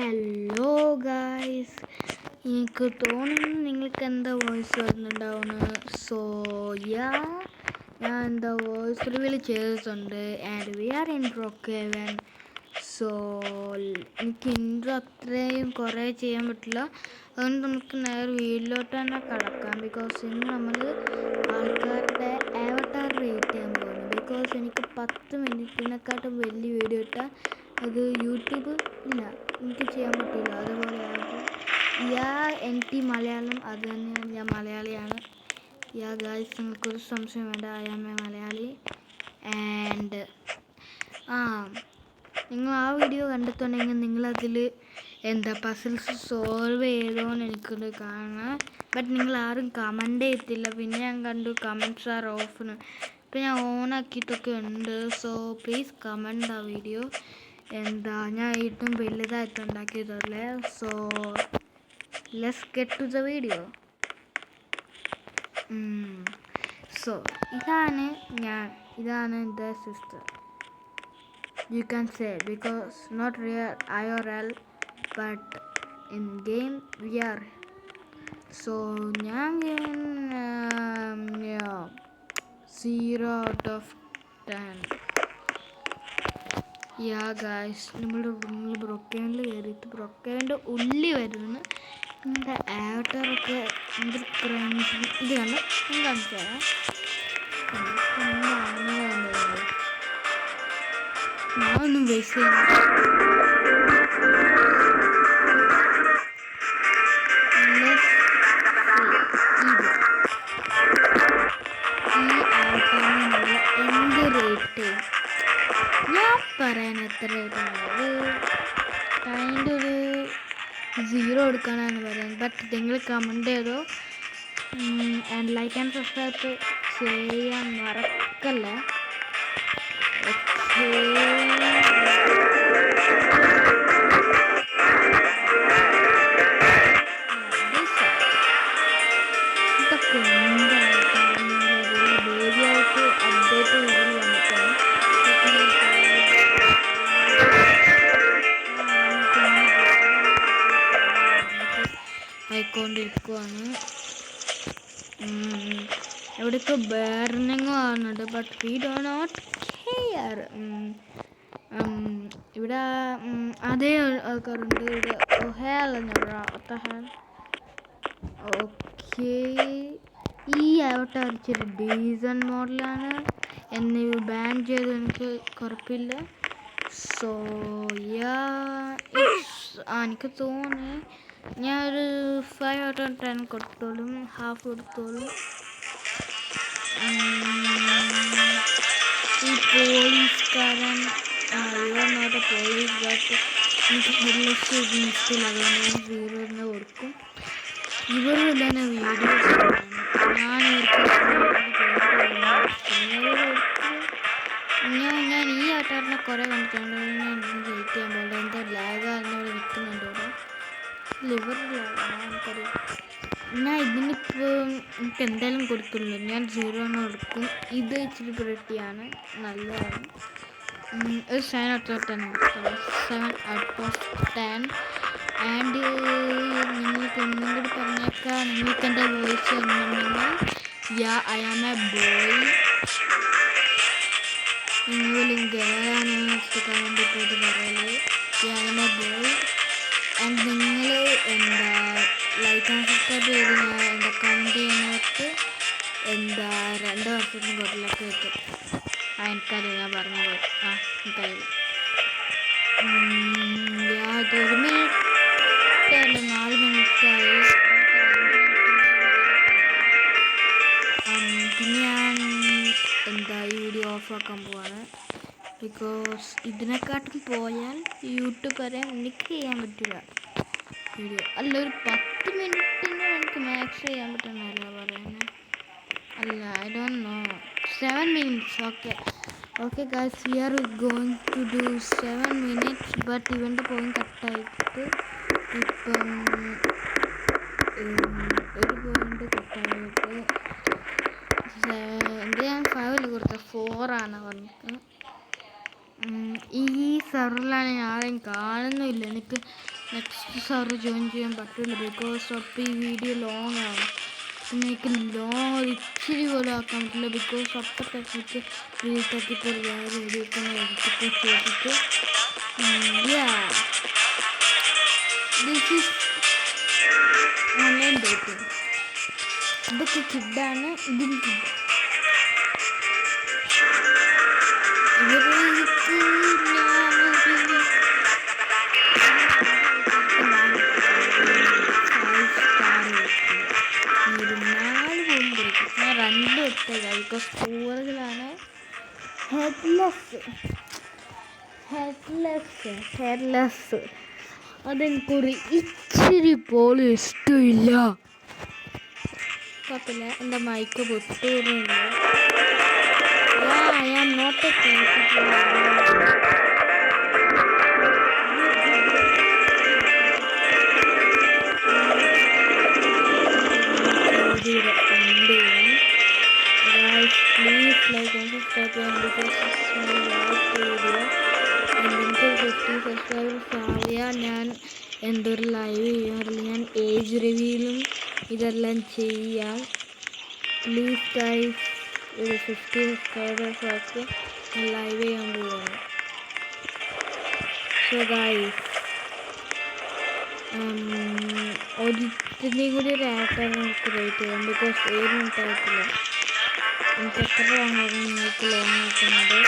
Hello guys, എനിക്ക് തോന്നുന്നു നിങ്ങൾക്ക് എന്താ വോയിസ് വരുന്നുണ്ടാവുന്നു. സോ ഞാൻ എന്താ വോയിസ് റിവീൽ ചെയ്തിട്ടുണ്ട്. And we are in Brookhaven. So എനിക്ക് ഇൻട്രോ അത്രയും കുറേ ചെയ്യാൻ പറ്റില്ല, അതുകൊണ്ട് നമുക്ക് നേരെ വീട്ടിലോട്ട് തന്നെ കിടക്കാം. ബിക്കോസ് ഇന്ന് നമ്മൾ ആൾക്കാരുടെ ആവട്ടാർ റേറ്റ് ചെയ്യാൻ പോകുന്നു. ബിക്കോസ് എനിക്ക് 10 മിനിറ്റിനെക്കാട്ടും വലിയ വീഡിയോ ഇട്ടാൽ അത് യൂട്യൂബ് ഇല്ല, എനിക്ക് ചെയ്യാൻ പറ്റില്ല. അതുപോലെ NT മലയാളം, അത് തന്നെയാണ്, ഞാൻ മലയാളിയാണ്. ഗായ്സ്, നിങ്ങൾക്കൊരു സംശയം വേണ്ട, I am a Malayali. And നിങ്ങൾ ആ വീഡിയോ കണ്ടിട്ടുണ്ടെങ്കിൽ നിങ്ങളതിൽ പസിൽസ് സോൾവ് ചെയ്തോന്ന് എനിക്കൊന്ന് കാണാം. ബട്ട് നിങ്ങൾ ആരും കമൻ്റ് ചെയ്യത്തില്ല. പിന്നെ ഞാൻ കണ്ടു കമൻറ്റ്സ് ആർ ഓഫിന്, ഇപ്പം ഞാൻ ഓണാക്കിയിട്ടൊക്കെ ഉണ്ട്. സോ പ്ലീസ് കമൻറ്റ് ആ വീഡിയോ. ഞാൻ ഏറ്റവും വലുതായിട്ട് ഉണ്ടാക്കിയതല്ലേ. So let's get to the video. So ഇതാണ് എൻ്റെ sister. You can say because not real IRL but in game we are. So ഞാൻ 0 out of 10. ഗായ്സ്, നമ്മൾ ബ്രോക്കേനിൽ കയറിയിട്ട് ബ്രോക്കേൻ്റെ ഉള്ളി വരുന്നു. നമ്മുടെ ആവട്ടറൊക്കെ എന്തൊരു ക്രഞ്ച്. ഇത് കണ്ട് കാണിച്ചു തരാം. ഞാനൊന്നും വേസ്റ്റ് ചെയ്യുന്നു. എന്ത് റേറ്റ് ഞാൻ പറയാൻ എത്ര റേറ്റാണ്, അതിൻ്റെ ഒരു 0 എടുക്കാനാണ് പറയുന്നത്. ബട്ട് നിങ്ങൾ കമൻറ്റ് ചെയ്തോ. ആൻഡ് ലൈക്ക് ആൻഡ് സബ്സ്ക്രൈബ് ചെയ്യാൻ മറക്കല്ലേ. ഇതൊക്കെ ബേബിയായിട്ട് അപ്ഡേറ്റ് ചെയ്ത് വന്നിട്ടാണ് ആയിക്കൊണ്ടിരിക്കുവാണ്. എവിടെയൊക്കെ ബേർണിങ് ആവുന്നുണ്ട്, but we do not care. ഇവിടെ അതേ ആൾക്കാരുണ്ട്. ഇവിടെ ഓക്കെ, ഈ അവട്ടാർ ഇച്ചിരി ഡീസൻറ്റ് മോഡലാണ്. എന്നെ ബാൻ ചെയ്ത് എനിക്ക് കുഴപ്പമില്ല. സോ എനിക്ക് തോന്നി ഞാനൊരു 5 out of 10 കൊടുത്തോളും, ഹാഫ് കൊടുത്തോളും. ഈ പോലീസുകാരൻ നോട്ട് പോലീസ്, ബട്ട് എനിക്ക് ഹെഡ്ലെസ് ഇഷ്ടമില്ല, അതുകൊണ്ട് ഞാൻ 0 തന്നെ കൊടുക്കും. ഇവർ തന്നെ വീഡിയോസ് ഞാൻ ഈ ആട്ടാറിനെ കുറേ കണ്ടിട്ടുണ്ട്. ഞാൻ വെയിറ്റ് ചെയ്യാൻ പോലെ എന്താ ലാഗാറിനോട് നിൽക്കുന്നുണ്ട് ഇവിടെ. ലിവറിലാണ് ഞാൻ ഇതിനിപ്പോൾ എനിക്ക് എന്തായാലും കൊടുക്കുള്ളൂ. ഞാൻ 0 തന്നെ കൊടുക്കും. ഇത് ഇച്ചിരി പ്രിട്ടിയാണ്, നല്ലതാണ്. ഒരു 7 out of 10 കൊടുക്കാം. 7 out of 10. ആൻഡ് നിങ്ങൾക്ക് ഒന്നും കൂടി പറഞ്ഞേക്കാം, നിങ്ങൾക്ക് എൻ്റെ വോയിസ് എന്നുണ്ടെങ്കിൽ ഐ ആം എ ബോയ്. നിങ്ങളും ഗേളാണ് കമൻറ്റ് പോയിട്ട് പറയല് I am a boy. And നിങ്ങൾ ലൈക്ക് ആൻഡ് സബ്സ്ക്രൈബ് ചെയ്ത് ഞാൻ കമൻറ്റ് ചെയ്യുന്നവർക്ക് 2 വർഷത്തിന് ബോട്ടിലൊക്കെ കിട്ടും. എനിക്കറിയാം, ഞാൻ പറഞ്ഞു പോയി. എനിക്കറിയില്ല. 1 മിനിറ്റ് അല്ല, 4 മിനിറ്റായി. പിന്നെ ഞാൻ ഈ വീഡിയോ ഓഫാക്കാൻ പോവാണ്. ബിക്കോസ് ഇതിനെക്കാട്ടും പോയാൽ യൂട്യൂബ് വരെ എനിക്ക് ചെയ്യാൻ പറ്റില്ല വീഡിയോ. അല്ല, ഒരു 10 മിനിറ്റിന് എനിക്ക് മാക്സ് ചെയ്യാൻ പറ്റുന്നതല്ല പറയുന്നത്. അല്ല, I don't know, 7 minutes. Okay guys, we are going to do 7 minutes. But ഇവൻ്റെ പോയിന്റ് കട്ടായിട്ട് ഇപ്പം ഒരു പോയിന്റ് കട്ടായിട്ട് ഞാൻ 5 കൊടുത്ത 4 ആണ് പറഞ്ഞത്. ഈ സെർവറിലാണ് ആരെയും കാണുന്നില്ല. എനിക്ക് നെക്സ്റ്റ് സാറ് ജോയിൻ ചെയ്യാൻ പറ്റില്ല ബിക്കോസ് അപ്പോൾ ഈ വീഡിയോ ലോങ് ആവും. എനിക്ക് ലോങ് ഇച്ചിരി പോലും ആക്കാൻ പറ്റില്ല ബിക്കോസ് അപ്പത്തേക്ക് വീട്ടിലേക്ക് ഒരു വേറെ വീഡിയോ എടുത്തിട്ട് ചെയ്തിട്ട് ദിസ് ഈസ് ഓൺലൈൻ ഡേറ്റിംഗ്. ഇതൊക്കെ കിഡാണ്, ഇതും കിഡ്. ഇവർക്ക് ഞാൻ 2 എടുത്തത് ബിക്കോസ് കൂറുകളാണ്. ഹെഡ്ലെസ് അതെനിക്കൊരു ഇച്ചിരി പോലും ഇഷ്ടമില്ല. കുഴപ്പമില്ല, എൻ്റെ മൈക്ക് പൊട്ടുന്നില്ല. I am not a please like and subscribe and because this is my last video and എനിക്ക് 50 സബ്സ്ക്രൈബേഴ്സ് ആയാൽ ഞാൻ എന്തൊരു ലൈവ് ചെയ്യാറില്ല, ഞാൻ ഏജ് റിവ്യൂലും ഇതെല്ലാം ചെയ്യാം. പ്ലീസ് ഗൈസ് ഒരു 50 സബ്സ്ക്രൈബേഴ്സ് ആക്കി ഞാൻ ലൈവ് ചെയ്യാൻ പോവുകയാണ്. സോ ഗൈസ് ഒരിത്തിൻ്റെയും കൂടി ഒരു ആക്ടർ നമുക്ക് റേറ്റ് ചെയ്യാം ബിക്കോസ് 7 മിനിറ്റ് ആയിട്ടില്ല. എനിക്ക് എത്ര ലോങ് ആകും നിങ്ങൾക്ക് ലോങ് ആക്കുന്നത്.